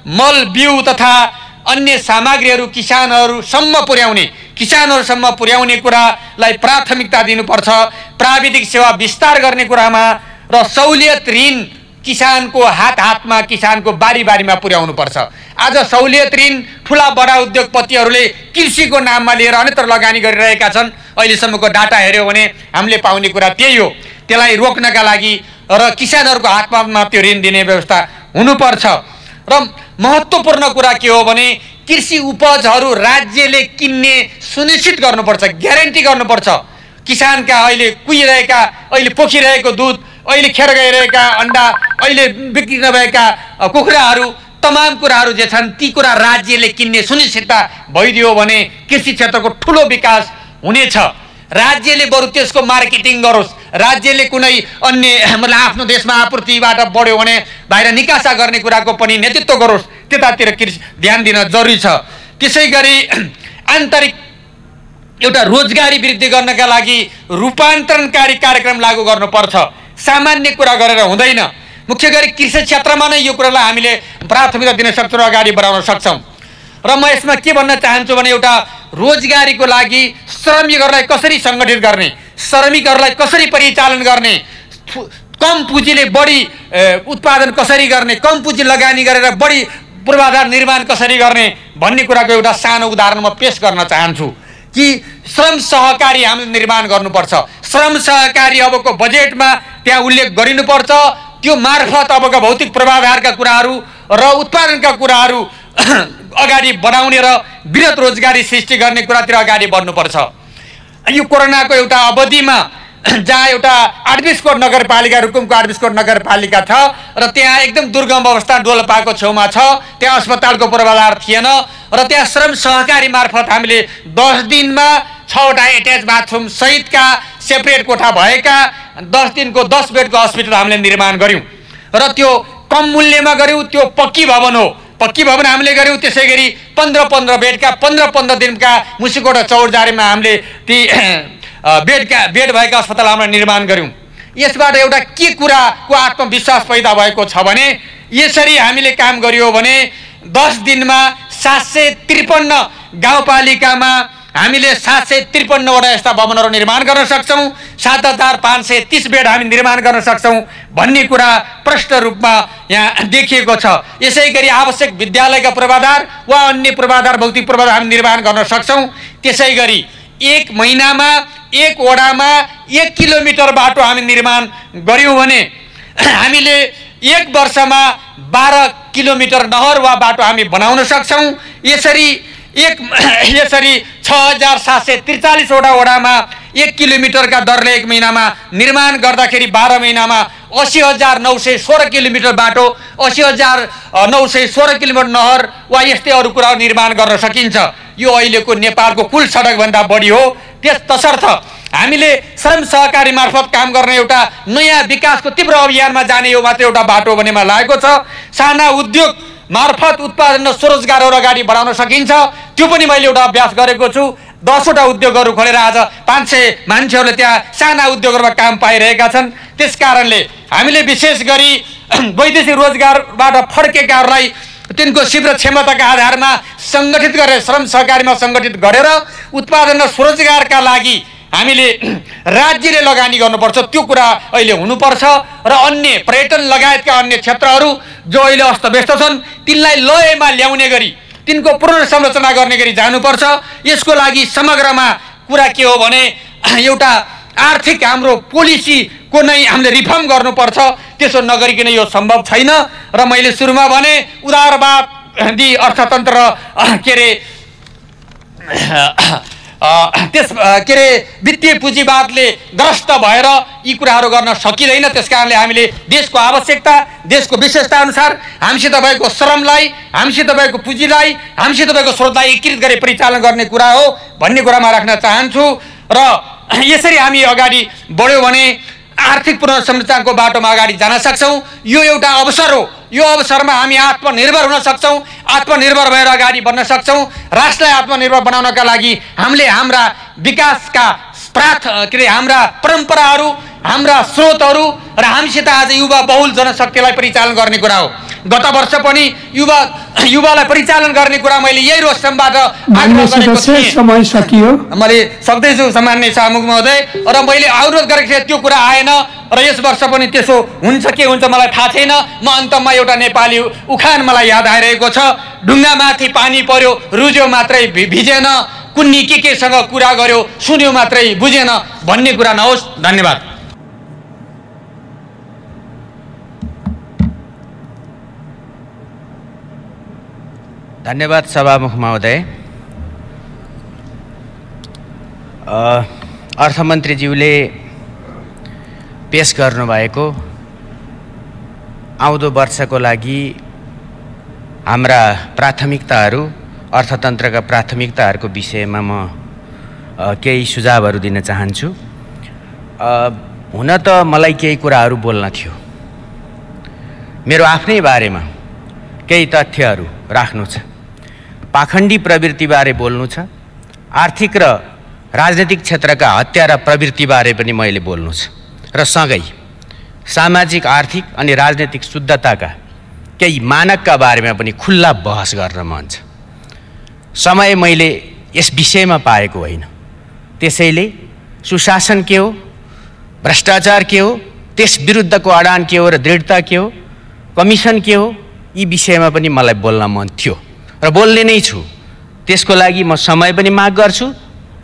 Speaker 4: मल बिउ तथा अन्य सामग्रीहरू किसानहरूसम्म पुर्याउने कुरालाई प्राथमिकता दिनुपर्छ। प्राविधिक सेवा विस्तार गर्ने कुरामा र सहुलियत ऋण किसानको हातमा किसानको बारीमा पुर्याउनुपर्छ। आज सहुलियत ऋण ठुला बडा उद्योगपतिहरूले कृषिको नाममा लिएर अन्यत्र लगानी गरिरहेका छन्। अहिलेसम्मको डाटा हेऱ्यौँ भने हामीले पाउने कुरा त्यही हो। त्यसलाई रोक्नका लागि र किसानहरूको हातमा त्यो ऋण दिने व्यवस्था हुनुपर्छ। र महत्त्वपूर्ण कुरा के हो भने कृषि उपजहरू राज्यले किन्ने सुनिश्चित गर्नुपर्छ, ग्यारेन्टी गर्नुपर्छ। किसानका अहिले कुहिरहेका, अहिले पोखिरहेको दुध, अहिले खेर गइरहेका अन्डा, अहिले बिक्री नभएका कुखुराहरू, तमाम कुराहरू जे छन् ती कुरा राज्यले किन्ने सुनिश्चितता भइदियो भने कृषि क्षेत्रको ठुलो विकास हुनेछ। राज्यले बरु त्यसको मार्केटिङ गरोस्, राज्यले कुनै अन्य मतलब आफ्नो देशमा आपूर्तिबाट बढ्यो भने बाहिर निकासा गर्ने कुराको पनि नेतृत्व गरोस्, त्यतातिर कृषि ध्यान दिन जरुरी छ। त्यसै गरी आन्तरिक एउटा रोजगारी वृद्धि गर्नका लागि रूपान्तरणकारी कार्यक्रम लागू गर्नुपर्छ। सामान्य कुरा गरेर हुँदैन। मुख्य गरी कृषि क्षेत्रमा नै यो कुरालाई हामीले प्राथमिकता दिन सक्छौँ र अगाडि बढाउन सक्छौँ। र म यसमा के भन्न चाहन्छु भने एउटा रोजगारीको लागि श्रमिकहरूलाई कसरी सङ्गठित गर्ने, श्रमिकहरूलाई कसरी परिचालन गर्ने, कम पुँजीले बढी उत्पादन कसरी गर्ने, कम पुँजी लगानी गरेर बढी पूर्वाधार निर्माण कसरी गर्ने भन्ने कुराको एउटा सानो उदाहरण म पेश गर्न चाहन्छु कि श्रम सहकारी हामीले निर्माण गर्नुपर्छ। श्रम सहकारी अबको बजेटमा त्यहाँ उल्लेख गरिनुपर्छ। त्यो मार्फत अबका भौतिक पूर्वाधारका कुराहरू र उत्पादनका कुराहरू अगाडि बढाउने र वृहत रोजगारी सृष्टि गर्ने कुरातिर अगाडि बढ्नुपर्छ। यो कोरोनाको एउटा अवधिमा जहाँ एउटा 28 नगरपालिका, रुकुमको 28 नगरपालिका छ र त्यहाँ एकदम दुर्गम अवस्था डोल्पाको छेउमा छ, त्यहाँ अस्पतालको पूर्वाधार थिएन र त्यहाँ श्रम सहकारी मार्फत हामीले 10 दिनमा 6वटा एट्याच बाथरुम सहितका सेपरेट कोठा भएका 10 दिनको 10 बेडको हस्पिटल हामीले निर्माण गऱ्यौँ र त्यो कम मूल्यमा गऱ्यौँ। त्यो पक्की भवन हो, पक्की भवन हामीले गऱ्यौँ। त्यसै गरी 15-15 बेडका 15-15 दिनका मुसिकोटा चौरजारीमा हामीले ती बेड भएका अस्पताल हामीले निर्माण गऱ्यौँ। यसबाट एउटा के कुराको आत्मविश्वास पैदा भएको छ भने यसरी हामीले काम गरियो भने 10 दिनमा 753 गाउँपालिकामा हामीले 753वटा यस्ता भवनहरू निर्माण गर्न सक्छौँ। 7530 बेड हामी निर्माण गर्न सक्छौँ भन्ने कुरा प्रष्ट रूपमा यहाँ देखिएको छ। यसै गरी आवश्यक विद्यालयका पूर्वाधार वा अन्य पूर्वाधार, भौतिक पूर्वाधार हामी निर्माण गर्न सक्छौँ। त्यसै गरी 1 महिनामा 1 वडामा 1 किलोमिटर बाटो हामी निर्माण गऱ्यौँ भने हामीले 1 वर्षमा 12 किलोमिटर नहर वा बाटो हामी बनाउन सक्छौँ। यसरी 6743वटा वडामा 1 किलोमिटरका दरले 1 महिनामा निर्माण गर्दाखेरि 12 महिनामा 80,916 किलोमिटर बाटो, 80,916 किलोमिटर नहर वा यस्तै अरू कुराहरू निर्माण गर्न सकिन्छ। यो अहिलेको नेपालको कुल सडकभन्दा बढी हो। तसर्थ हामीले श्रम सहकारी मार्फत काम गर्ने एउटा नयाँ विकासको तीव्र अभियानमा जाने यो मात्र एउटा बाटो भन्नेमा लागेको छ। साना उद्योग मार्फत उत्पादन र स्वरोजगारहरू अगाडि बढाउन सकिन्छ। त्यो पनि मैले एउटा अभ्यास गरेको छु। 10वटा उद्योगहरू खोलेर आज 500 मान्छेहरूले त्यहाँ साना उद्योगहरूमा काम पाइरहेका छन्। त्यस कारणले हामीले विशेष गरी वैदेशिक रोजगारबाट फर्केकाहरूलाई तिनको शीघ्र क्षमताका आधारमा सङ्गठित गरेर श्रम सहकारीमा सङ्गठित गरेर उत्पादन र स्वरोजगारका लागि हामीले राज्यले लगानी गर्नुपर्छ। त्यो कुरा अहिले हुनुपर्छ र अन्य पर्यटन लगायतका अन्य क्षेत्रहरू जो अहिले अस्तव्यस्त छन् तिनलाई लयमा ल्याउने गरी तिनको पुनर्संरचना गर्ने गरी जानुपर्छ। यसको लागि समग्रमा कुरा के हो भने एउटा आर्थिक हाम्रो पोलिसीको नै हामीले रिफर्म गर्नुपर्छ। त्यसो नगरिकन यो सम्भव छैन र मैले सुरुमा भने उदारवादी अर्थतन्त्र वित्तीय पुँजीवादले ग्रस्त भएर यी कुराहरू गर्न सकिँदैन। त्यस कारणले हामीले देशको आवश्यकता, देशको विशेषता अनुसार हामीसित भएको श्रमलाई, हामीसित भएको पुँजीलाई, हामीसित भएको स्रोतलाई एकीकृत गरी परिचालन गर्ने कुरा हो भन्ने कुरामा राख्न चाहन्छु। र यसरी हामी अगाडि बढ्यौँ भने आर्थिक पुनर्संरचनाको बाटोमा अगाडि जान सक्छौँ। यो एउटा अवसर हो। यो अवसरमा हामी आत्मनिर्भर हुन सक्छौँ, आत्मनिर्भर भएर अगाडि बढ्न सक्छौँ। राष्ट्रलाई आत्मनिर्भर बनाउनका लागि हामीले हाम्रा विकासका हाम्रा परम्पराहरू, हाम्रा स्रोतहरू र हामीसित आज युवा बहुल जनशक्तिलाई परिचालन गर्ने कुरा हो। गत वर्ष पनि युवा युवालाई परिचालन गर्ने कुरा मैले यही रोस्टमबाट आग्रह गरेको थिएँ।
Speaker 5: समय सकियो।
Speaker 4: मैले सक्दैछु सामान्य सभामुख महोदय, र मैले अनुरोध गरेको थिएँ त्यो कुरा आएन र यस वर्ष पनि त्यसो हुन्छ के हुन्छ मलाई थाहा छैन। म अन्तमा एउटा नेपाली उखान मलाई याद आइरहेको छ, ढुङ्गामाथि पानी पर्यो रुज्यो मात्रै भिजेन, कुन्नी केसँग कुरा गर्यो सुन्यो मात्रै बुझेन भन्ने कुरा नहोस्। धन्यवाद।
Speaker 3: धन्यवाद सभामुख महोदय। अर्थमन्त्रीज्यूले पेश गर्नुभएको आउँदो वर्षको लागि हाम्रा प्राथमिकताहरू, अर्थतन्त्रका प्राथमिकताहरूको विषयमा म केही सुझावहरू दिन चाहन्छु। हुन त मलाई केही कुराहरू बोल्न थियो, मेरो आफ्नै बारेमा केही तथ्यहरू राख्नु छ, पाखण्डी प्रवृत्तिबारे बोल्नु छ, आर्थिक र राजनीतिक क्षेत्रका हत्या र प्रवृत्तिबारे पनि मैले बोल्नु छ, र सँगै सामाजिक आर्थिक अनि राजनीतिक शुद्धताका केही मानकका बारेमा पनि खुल्ला बहस गर्न मन छ। समय मैले यस विषयमा पाएको होइन, त्यसैले सुशासन के हो, भ्रष्टाचार के हो, त्यस विरुद्धको अडान के हो र दृढता के हो, कमिसन के हो, यी विषयमा पनि मलाई बोल्न मन थियो र बोल्ने नै छु। त्यसको लागि म समय पनि माग गर्छु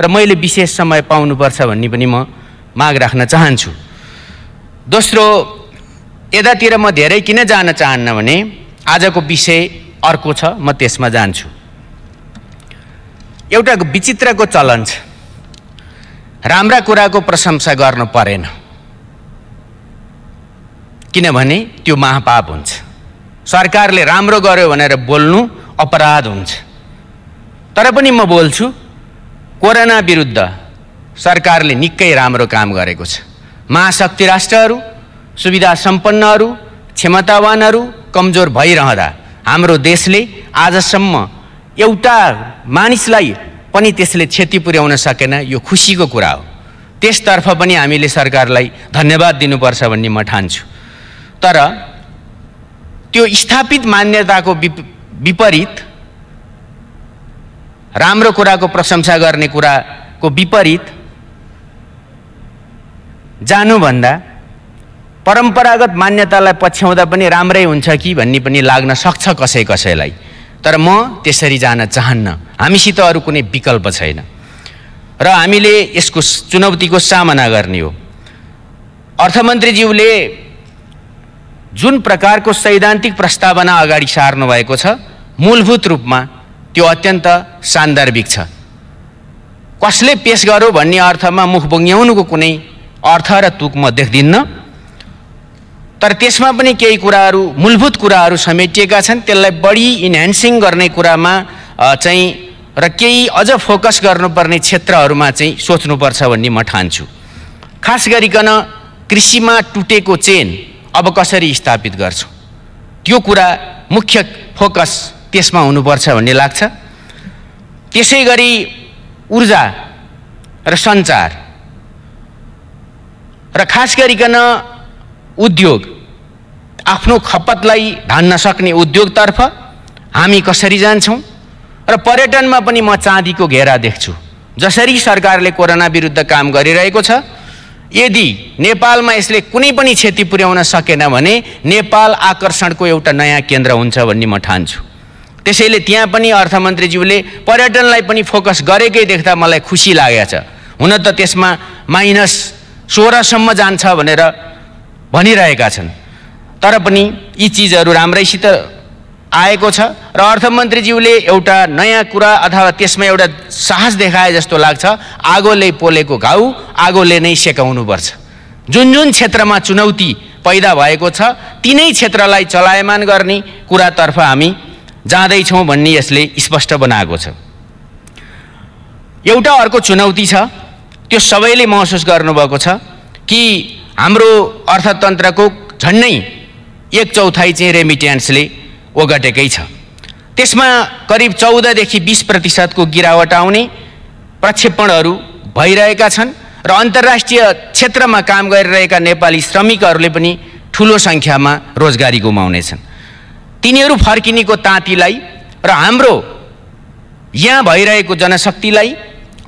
Speaker 3: र मैले विशेष समय पाउनुपर्छ भन्ने पनि म माग राख्न चाहन्छु। दोस्रो, यतातिर म धेरै किन जान चाहन्न भने आजको विषय अर्को छ, म त्यसमा जान्छु। एउटा विचित्रको चलन छ, राम्रा कुराको प्रशंसा गर्न परेन, किनभने त्यो महापाप हुन्छ। सरकारले राम्रो गर्यो भनेर बोल्नु अपराध हुन्छ। तर पनि म बोल्छु, कोरोना विरुद्ध सरकारले निकै राम्रो काम गरेको छ। महाशक्ति राष्ट्रहरू, सुविधा सम्पन्नहरू, क्षमतावानहरू कमजोर भइरहँदा हाम्रो देशले आजसम्म एउटा मानिसलाई पनि त्यसले क्षति पुर्याउन सकेन, यो खुसीको कुरा हो। त्यसतर्फ पनि हामीले सरकारलाई धन्यवाद दिनुपर्छ भन्ने म ठान्छु। तर त्यो स्थापित मान्यताको विपरीत, राम्रो कुराको प्रशंसा गर्ने कुराको विपरीत जानुभन्दा परम्परागत मान्यतालाई पछ्याउँदा पनि राम्रै हुन्छ कि भन्ने पनि लाग्न सक्छ कसैलाई। तर म त्यसरी जान चाहन्न, हामीसित अरू कुनै विकल्प छैन र हामीले यसको चुनौतीको सामना गर्ने हो। अर्थमन्त्रीज्यूले जुन प्रकारको सैद्धान्तिक प्रस्तावना अगाडि सार्नु भएको छ, मूलभूत रूपमा त्यो अत्यन्त सान्दर्भिक छ। कसले पेश गर्यो भन्ने अर्थमा मुख बङ्ग्याउनुको कुनै अर्थ र तुक म देख्दिन्न। तर त्यसमा पनि केही कुराहरू, मूलभूत कुराहरू समेटिएका छन्। त्यसलाई बढी इन्हान्सिङ गर्ने कुरामा चाहिँ र केही अझ फोकस गर्नुपर्ने क्षेत्रहरूमा चाहिँ सोच्नुपर्छ भन्ने म ठान्छु। खास गरिकन कृषिमा टुटेको चेन अब कसरी स्थापित गर्छौँ, त्यो कुरा मुख्य फोकस त्यसमा हुनुपर्छ भन्ने लाग्छ। त्यसै गरी ऊर्जा र सञ्चार र खास गरिकन उद्योग, आफ्नो खपतलाई धान्न सक्ने उद्योगतर्फ हामी कसरी जान्छौँ। र पर्यटनमा पनि म चाँदीको घेरा देख्छु। जसरी सरकारले कोरोना विरुद्ध काम गरिरहेको छ, यदि नेपालमा यसले कुनै पनि क्षति पुर्याउन सकेन भने नेपाल आकर्षणको एउटा नयाँ केन्द्र हुन्छ भन्ने म ठान्छु। त्यसैले त्यहाँ पनि अर्थमन्त्रीज्यूले पर्यटनलाई पनि फोकस गरेकै देख्दा मलाई खुसी लागेको छ। हुन त त्यसमा -16सम्म जान्छ भनेर भनिरहेका छन्, तर पनि यी चिजहरू राम्रैसित आएको छ र अर्थमन्त्रीज्यूले एउटा नयाँ कुरा अथवा त्यसमा एउटा साहस देखाए जस्तो लाग्छ। आगोले पोलेको घाउ आगोले नै सेकाउनुपर्छ। जुन जुन क्षेत्रमा चुनौती पैदा भएको छ तिनै क्षेत्रलाई चलायमान गर्ने कुरातर्फ हामी जाँदैछौँ भन्ने यसले स्पष्ट बनाएको छ। एउटा अर्को चुनौती छ, त्यो सबैले महसुस गर्नुभएको छ कि हाम्रो अर्थतन्त्रको झन्डै 1/4 चाहिँ रेमिट्यान्सले ओगटेकै छ। त्यसमा करिब 14देखि 20% को गिरावट आउने प्रक्षेपणहरू भइरहेका छन् र अन्तर्राष्ट्रिय क्षेत्रमा काम गरिरहेका नेपाली श्रमिकहरूले पनि ठुलो सङ्ख्यामा रोजगारी गुमाउनेछन्। तिनीहरू फर्किनेको तातीलाई र हाम्रो यहाँ भइरहेको जनशक्तिलाई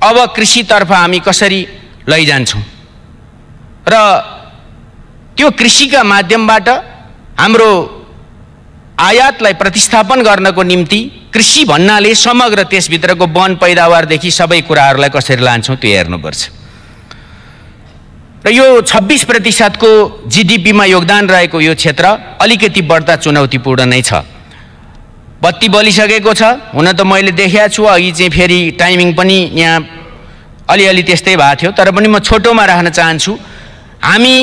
Speaker 3: अब कृषितर्फ हामी कसरी लैजान्छौँ र त्यो कृषिका माध्यमबाट हाम्रो आयातलाई प्रतिस्थापन गर्नको निम्ति कृषि भन्नाले समग्र त्यसभित्रको वन पैदावारदेखि सबै कुराहरूलाई कसरी लान्छौँ त्यो हेर्नुपर्छ। र यो 26% को GDP-मा योगदान रहेको यो क्षेत्र अलिकति बढ्ता चुनौतीपूर्ण नै छ। बत्ती बलिसकेको छ, हुन त मैले देखेको छु, अघि चाहिँ फेरि टाइमिङ पनि यहाँ अलिअलि त्यस्तै भएको थियो, तर पनि म छोटोमा राख्न चाहन्छु। हामी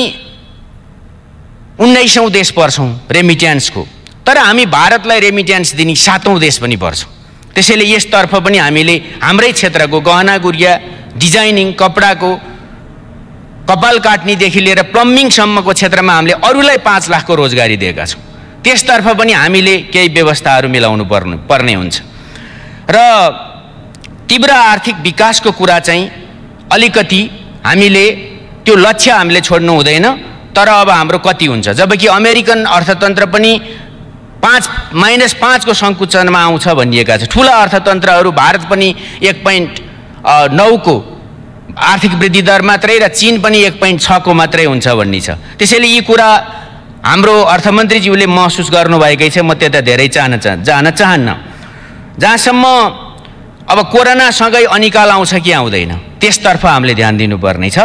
Speaker 3: 19औं देश पर्छौँ रेमिट्यान्सको, तर हामी भारतलाई रेमिट्यान्स दिने 7औं देश पनि पर्छौँ। त्यसैले यसतर्फ पनि हामीले हाम्रै क्षेत्रको गहना गुडिया, डिजाइनिङ, कपडाको, कपाल काट्नेदेखि लिएर प्लम्बिङसम्मको क्षेत्रमा हामीले अरूलाई 5 लाखको रोजगारी दिएका छौँ। त्यसतर्फ पनि हामीले केही व्यवस्थाहरू मिलाउनु पर्ने हुन्छ। र तीव्र आर्थिक विकासको कुरा चाहिँ अलिकति हामीले त्यो लक्ष्य हामीले छोड्नु हुँदैन। तर अब हाम्रो कति हुन्छ, जबकि अमेरिकन अर्थतन्त्र पनि -5 को सङ्कुचनमा आउँछ भनिएका छ। ठुला अर्थतन्त्रहरू भारत पनि 1.9 को आर्थिक वृद्धि दर मात्रै र चीन पनि 1.6 को मात्रै हुन्छ भन्ने छ। त्यसैले यी कुरा हाम्रो अर्थमन्त्रीज्यूले महसुस गर्नुभएकै छ, म त्यता धेरै जान चाहन्न। जहाँसम्म अब कोरोनासँगै अनिकाल आउँछ कि आउँदैन त्यसतर्फ हामीले ध्यान दिनुपर्ने छ।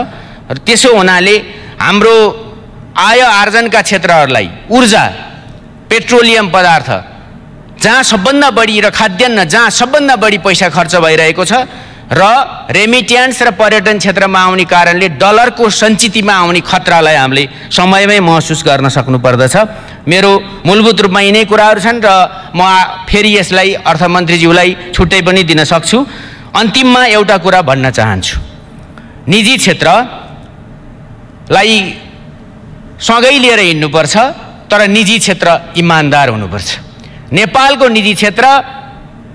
Speaker 3: र त्यसो हुनाले हाम्रो आय आर्जनका क्षेत्रहरूलाई ऊर्जा, पेट्रोलियम पदार्थ जहाँ सबभन्दा बढी र खाद्यान्न जहाँ सबभन्दा बढी पैसा खर्च भइरहेको छ र रेमिट्यान्स र पर्यटन क्षेत्रमा आउने कारणले डलरको सञ्चितमा आउने खतरालाई हामीले समयमै महसुस गर्न सक्नुपर्दछ। मेरो मूलभूत रूपमा यिनै कुराहरू छन् र म फेरि यसलाई अर्थमन्त्रीज्यूलाई छुट्टै पनि दिन सक्छु। अन्तिममा एउटा कुरा भन्न चाहन्छु, निजी क्षेत्रलाई सँगै लिएर हिँड्नुपर्छ, तर निजी क्षेत्र इमान्दार हुनुपर्छ। नेपालको निजी क्षेत्र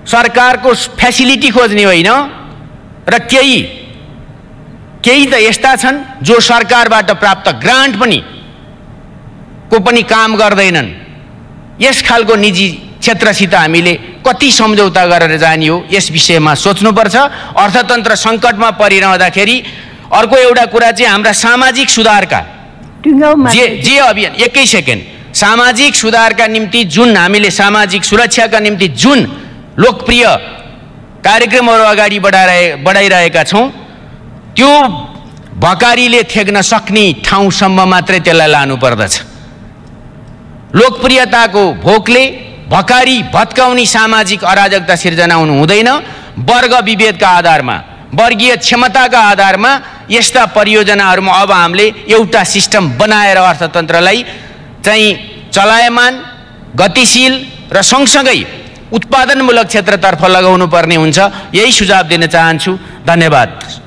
Speaker 3: सरकारको फ्यासिलिटी खोज्ने होइन र केही त यस्ता छन् जो सरकारबाट प्राप्त ग्रान्ट को पनि काम गर्दैनन्। यस खालको निजी क्षेत्रसित हामीले कति सम्झौता गरेर जाने हो यस विषयमा सोच्नुपर्छ। अर्थतन्त्र सङ्कटमा परिरहँदाखेरि अर्को एउटा कुरा चाहिँ हाम्रा सामाजिक सुधारका जे अभियान, एकै सेकेन्ड, सामाजिक सुधारका निम्ति जुन हामीले सामाजिक सुरक्षाका निम्ति जुन लोकप्रिय कार्यक्रमहरू अगाडि बढाइरहेका छौँ त्यो भकारीले थेग्न सक्ने ठाउँसम्म मात्रै त्यसलाई लानुपर्दछ। लोकप्रियताको भोकले भकारी भत्काउने सामाजिक अराजकता सिर्जना हुनु हुँदैन। वर्ग विभेदका आधारमा, वर्गीय क्षमताका आधारमा यस्ता परियोजनाहरूमा अब हामीले एउटा सिस्टम बनाएर अर्थतन्त्रलाई चाहिँ चलायमान, गतिशील र सँगसँगै उत्पादनमूलक क्षेत्रतर्फ लगाउनु पर्ने हुन्छ। यही सुझाव दिन चाहन्छु। धन्यवाद।